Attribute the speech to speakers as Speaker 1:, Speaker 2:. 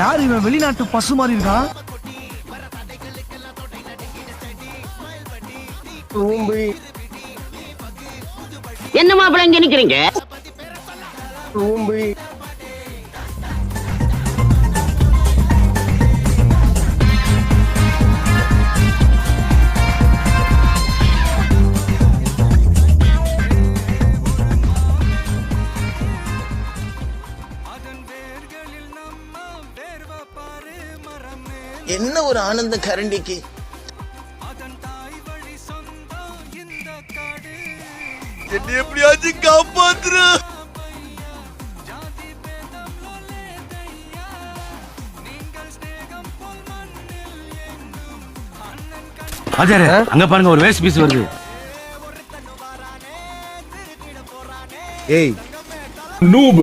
Speaker 1: யார் இவன்? வெளிநாட்டு பசு மாதிரி இருக்கான்.
Speaker 2: என்ன மாப்பிள்ள இங்க நிக்கிறீங்க?
Speaker 3: என்ன ஒரு ஆனந்தம் கரண்டிக்கு. என்ன எப்படியாச்சும் காப்பாத்துற.
Speaker 4: ஆச்சாரே, அங்க பாருங்க ஒரு வேஸ்ட் பீஸ் வருது.
Speaker 5: ஏய், நூப்.